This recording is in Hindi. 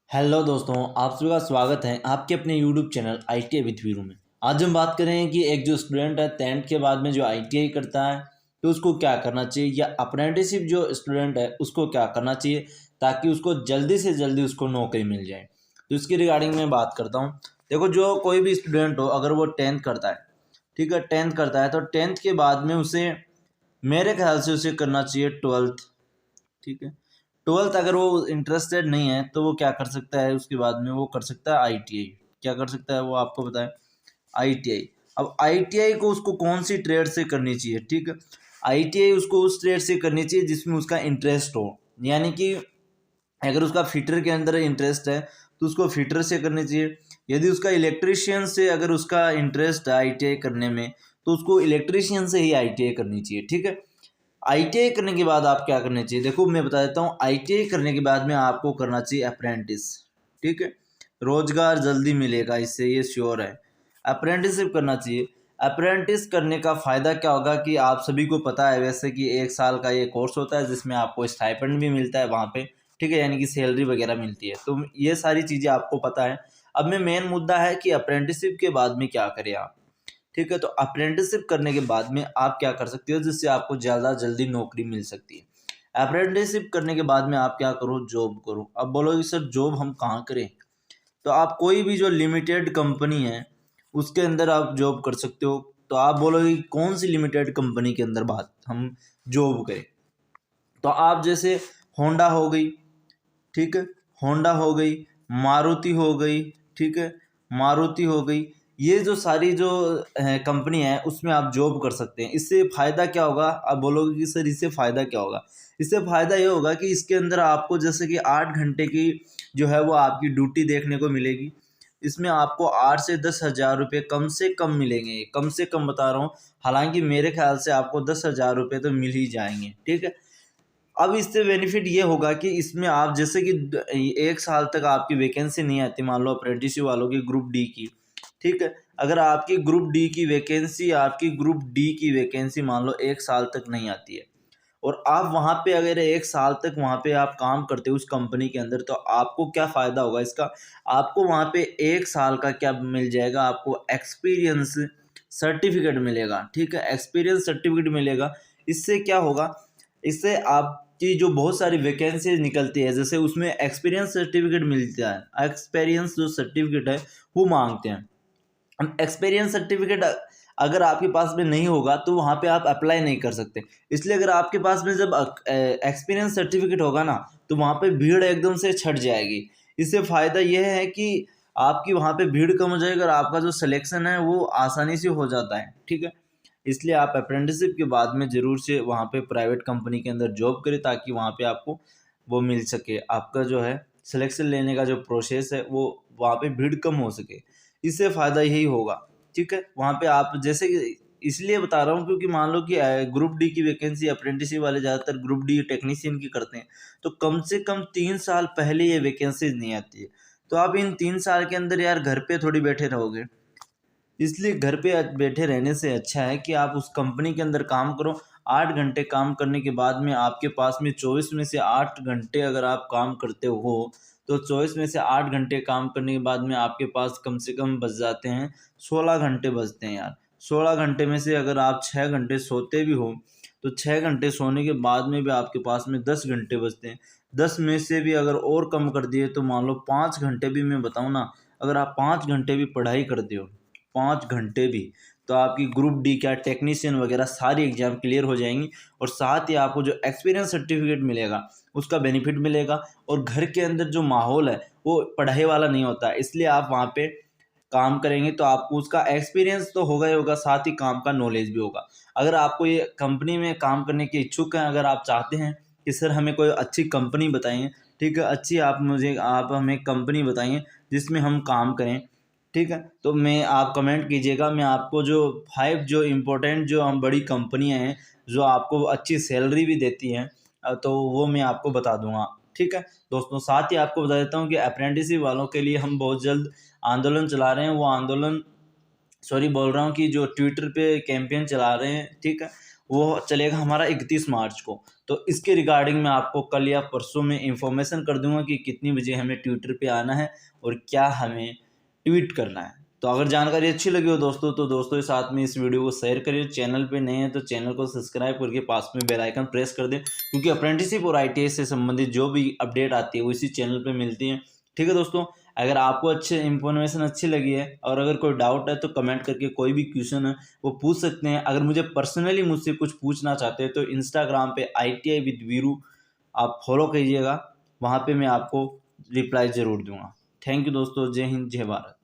हेलो दोस्तों, आप सभी का स्वागत है आपके अपने YouTube channel ITI with Veeru में। आज हम बात करें कि एक जो स्टूडेंट है 10th के बाद में जो ITI करता है तो उसको क्या करना चाहिए, या अप्रेंटिसशिप जो स्टूडेंट है उसको क्या करना चाहिए ताकि उसको जल्दी से जल्दी उसको नौकरी मिल जाए। तो इसकी रिगार्डिंग में बात करता हूँ। देखो, जो कोई भी स्टूडेंट हो, अगर वो 10th करता है, ठीक है, 10th करता है तो 10th के बाद में उसे, मेरे ख्याल से उसे करना चाहिए 12th। ठीक है, 12th अगर वो इंटरेस्टेड नहीं है तो वो क्या कर सकता है, उसके बाद में वो कर सकता है ITI। क्या कर सकता है वो आपको बताएं, ITI। अब ITI को उसको कौन सी ट्रेड से करनी चाहिए, ठीक है, ITI उसको उस ट्रेड से करनी चाहिए जिसमें उसका इंटरेस्ट हो। यानी कि अगर उसका फिटर के अंदर इंटरेस्ट है तो उसको फिटर से करनी चाहिए। यदि उसका इलेक्ट्रीशियन से अगर उसका इंटरेस्ट है ITI करने में तो उसको इलेक्ट्रीशियन से ही ITI करनी चाहिए। ठीक है, ITI करने के बाद आप क्या करना चाहिए, देखो मैं बता देता हूँ। ITI करने के बाद में आपको करना चाहिए अप्रेंटिस। ठीक है, रोजगार जल्दी मिलेगा इससे, ये श्योर है। अप्रेंटिसशिप करना चाहिए। अप्रेंटिस करने का फ़ायदा क्या होगा कि आप सभी को पता है वैसे कि 1 साल का ये कोर्स होता है जिसमें आपको स्टाइपेंड भी मिलता है वहाँ पे। ठीक है, यानी कि सैलरी वगैरह मिलती है, तो ये सारी चीज़ें आपको पता है। अब में मेन मुद्दा है कि अप्रेंटिसशिप के बाद में क्या करें आप। ठीक है, तो अप्रेंटिसशिप करने के बाद में आप क्या कर सकते हो जिससे आपको ज़्यादा जल्दी नौकरी मिल सकती है। अप्रेंटिसशिप करने के बाद में आप क्या करो, जॉब करो। अब बोलोगे सर जॉब हम कहाँ करें, तो आप कोई भी जो लिमिटेड कंपनी है उसके अंदर आप जॉब कर सकते हो। तो आप बोलोगे कौन सी लिमिटेड कंपनी के अंदर बात हम जॉब करें, तो आप जैसे होंडा हो गई, ठीक है, होंडा हो गई, मारुति हो गई, ठीक है, मारुति हो गई, ये जो सारी जो कंपनी है उसमें आप जॉब कर सकते हैं। इससे फ़ायदा क्या होगा, आप बोलोगे कि सर इससे फ़ायदा क्या होगा। इससे फ़ायदा ये होगा कि इसके अंदर आपको जैसे कि 8 घंटे की जो है वो आपकी ड्यूटी देखने को मिलेगी। इसमें आपको 8 से 10 हज़ार रुपये कम से कम मिलेंगे, कम से कम बता रहा हूँ। हालांकि मेरे ख्याल से आपको 10 हज़ार रुपये तो मिल ही जाएंगे। ठीक है, अब इससे बेनिफिट ये होगा कि इसमें आप जैसे कि 1 साल तक आपकी वैकेंसी नहीं आती, मान लो अप्रेंटिस वालों की ग्रुप डी की। ठीक है, अगर आपकी ग्रुप डी की वैकेंसी मान लो 1 साल तक नहीं आती है, और आप वहाँ पे अगर 1 साल तक वहाँ पे आप काम करते हो उस कंपनी के अंदर, तो आपको क्या फ़ायदा होगा इसका। आपको वहाँ पे 1 साल का क्या मिल जाएगा, आपको एक्सपीरियंस सर्टिफिकेट मिलेगा। ठीक है, एक्सपीरियंस सर्टिफिकेट मिलेगा। इससे क्या होगा, इससे आपकी जो बहुत सारी वैकेंसीज निकलती है जैसे उसमें एक्सपीरियंस सर्टिफिकेट मिलता है। एक्सपीरियंस जो सर्टिफिकेट है वो मांगते हैं। अब एक्सपीरियंस सर्टिफिकेट अगर आपके पास में नहीं होगा तो वहाँ पे आप अप्लाई नहीं कर सकते। इसलिए अगर आपके पास में जब एक्सपीरियंस सर्टिफिकेट होगा ना तो वहाँ पे भीड़ एकदम से छट जाएगी। इससे फ़ायदा यह है कि आपकी वहाँ पे भीड़ कम हो जाएगी और आपका जो सिलेक्शन है वो आसानी से हो जाता है। ठीक है, इसलिए आप अप्रेंटिसशिप के बाद में ज़रूर से वहाँ पे प्राइवेट कंपनी के अंदर जॉब करें ताकि वहाँ पे आपको वो मिल सके, आपका जो है सिलेक्शन लेने का जो प्रोसेस है वो वहाँ पे भीड़ कम हो सके। इससे फ़ायदा यही होगा। ठीक है, वहाँ पे आप जैसे कि इसलिए बता रहा हूँ क्योंकि मान लो कि ग्रुप डी की वैकेंसी अप्रेंटिसशिप वाले ज़्यादातर ग्रुप डी टेक्नीशियन की करते हैं, तो कम से कम 3 साल पहले ये वैकेंसीज नहीं आती है। तो आप इन 3 साल के अंदर यार घर पे थोड़ी बैठे रहोगे, इसलिए घर पे बैठे रहने से अच्छा है कि आप उस कंपनी के अंदर काम करो। 8 घंटे काम करने के बाद में आपके पास में 24 में से 8 घंटे अगर आप काम करते हो तो 24 में से 8 घंटे काम करने के बाद में आपके पास कम से कम बच जाते हैं 16 घंटे बचते हैं यार। 16 घंटे में से अगर आप 6 घंटे सोते भी हो तो 6 घंटे सोने के बाद में भी आपके पास में 10 घंटे बचते हैं। 10 में से भी अगर और कम कर दिए तो मान लो 5 घंटे भी, मैं बताऊँ ना, अगर आप 5 घंटे भी पढ़ाई करते हो, 5 घंटे भी, तो आपकी ग्रुप डी क्या टेक्नीशियन वगैरह सारी एग्जाम क्लियर हो जाएंगी। और साथ ही आपको जो एक्सपीरियंस सर्टिफिकेट मिलेगा उसका बेनिफिट मिलेगा। और घर के अंदर जो माहौल है वो पढ़ाई वाला नहीं होता है, इसलिए आप वहाँ पे काम करेंगे तो आपको उसका एक्सपीरियंस तो होगा ही होगा, साथ ही काम का नॉलेज भी होगा। अगर आपको ये कंपनी में काम करने के इच्छुक हैं, अगर आप चाहते हैं कि सर हमें कोई अच्छी कंपनी बताइए, ठीक है, अच्छी आप हमें कंपनी बताइए जिसमें हम काम करें, ठीक है, तो मैं आप कमेंट कीजिएगा। मैं आपको जो 5 जो इम्पोर्टेंट जो हम बड़ी कंपनियां हैं जो आपको अच्छी सैलरी भी देती हैं, तो वो मैं आपको बता दूंगा। ठीक है दोस्तों, साथ ही आपको बता देता हूँ कि अप्रेंटिसशिप वालों के लिए हम बहुत जल्द आंदोलन चला रहे हैं। वो आंदोलन, सॉरी बोल रहा हूँ, कि जो ट्विटर पे कैंपेन चला रहे हैं, ठीक है, वो चलेगा हमारा 31 मार्च को। तो इसके रिगार्डिंग मैं आपको कल या परसों में इंफॉर्मेशन कर दूंगा कि कितनी बजे हमें ट्विटर पे आना है और क्या हमें ट्वीट करना है। तो अगर जानकारी अच्छी लगी हो दोस्तों तो दोस्तों के साथ में इस वीडियो को शेयर करिए। चैनल पे नए हैं तो चैनल को सब्सक्राइब करके पास में बेल आइकन प्रेस कर दें, क्योंकि अप्रेंटिसशिप और ITI से संबंधित जो भी अपडेट आती है वो इसी चैनल पे मिलती है। ठीक है दोस्तों, अगर आपको अच्छे इन्फॉर्मेशन अच्छी लगी है और अगर कोई डाउट है तो कमेंट करके कोई भी क्वेश्चन है वो पूछ सकते हैं। अगर मुझे पर्सनली मुझसे कुछ पूछना चाहते हैं तो इंस्टाग्राम पे ITI विद वीरू आप फॉलो कीजिएगा, वहाँ पे मैं आपको रिप्लाई ज़रूर दूंगा। थैंक यू दोस्तों, जय हिंद जय भारत।